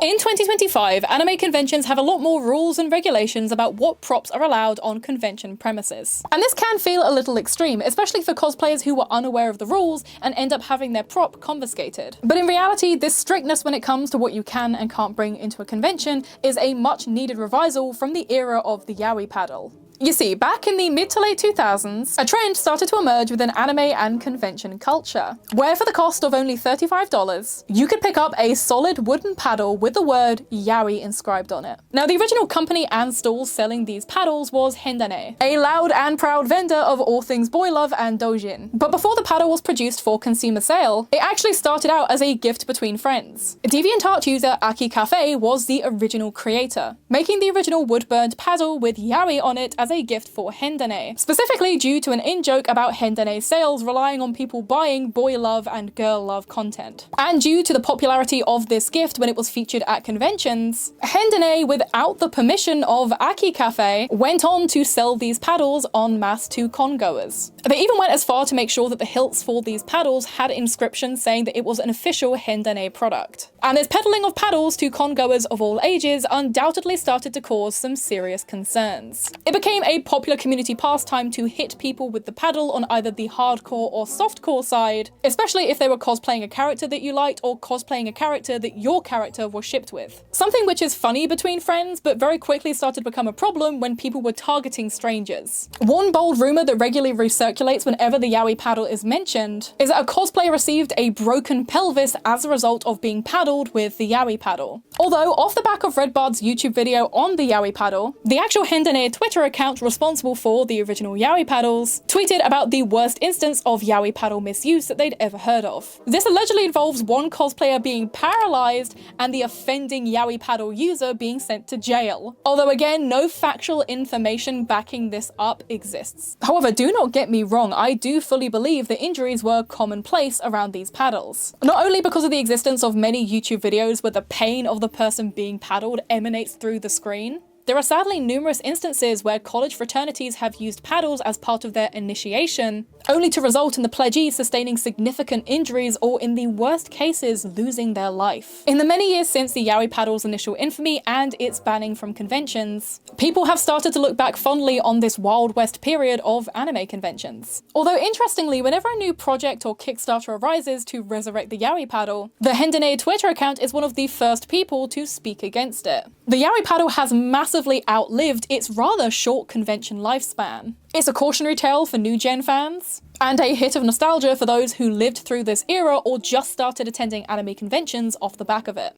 In 2025, anime conventions have a lot more rules and regulations about what props are allowed on convention premises. And this can feel a little extreme, especially for cosplayers who were unaware of the rules and end up having their prop confiscated. But in reality, this strictness when it comes to what you can and can't bring into a convention is a much needed revisal from the era of the yaoi paddle. You see, back in the mid to late 2000s, a trend started to emerge within anime and convention culture, where for the cost of only $35, you could pick up a solid wooden paddle with the word yaoi inscribed on it. Now, the original company and stall selling these paddles was Hendane, a loud and proud vendor of all things boy love and doujin. But before the paddle was produced for consumer sale, it actually started out as a gift between friends. DeviantArt user Aki Cafe was the original creator, making the original wood-burned paddle with yaoi on it as a gift for Hendane, specifically due to an in-joke about Hendane's sales relying on people buying boy love and girl love content. And due to the popularity of this gift when it was featured at conventions, Hendane, without the permission of Aki Cafe, went on to sell these paddles en masse to con-goers. They even went as far to make sure that the hilts for these paddles had inscriptions saying that it was an official Hendane product. And this peddling of paddles to con-goers of all ages undoubtedly started to cause some serious concerns. It became a popular community pastime to hit people with the paddle on either the hardcore or softcore side, especially if they were cosplaying a character that you liked or cosplaying a character that your character was shipped with. Something which is funny between friends, but very quickly started to become a problem when people were targeting strangers. One bold rumor that regularly recirculates whenever the yaoi paddle is mentioned is that a cosplayer received a broken pelvis as a result of being paddled with the yaoi paddle. Although, off the back of Redbard's YouTube video on the yaoi paddle, the actual Hendane Twitter account responsible for the original yaoi paddles tweeted about the worst instance of yaoi paddle misuse that they'd ever heard of. This allegedly involves one cosplayer being paralyzed and the offending yaoi paddle user being sent to jail. Although again, no factual information backing this up exists. However, do not get me wrong, I do fully believe that injuries were commonplace around these paddles. Not only because of the existence of many YouTube videos where the pain of the person being paddled emanates through the screen, there are sadly numerous instances where college fraternities have used paddles as part of their initiation, only to result in the pledgee sustaining significant injuries or, in the worst cases, losing their life. In the many years since the yaoi paddle's initial infamy and its banning from conventions, people have started to look back fondly on this Wild West period of anime conventions. Although interestingly, whenever a new project or Kickstarter arises to resurrect the yaoi paddle, the Hendane Twitter account is one of the first people to speak against it. The yaoi paddle has massively outlived its rather short convention lifespan. It's a cautionary tale for new gen fans, and a hit of nostalgia for those who lived through this era or just started attending anime conventions off the back of it.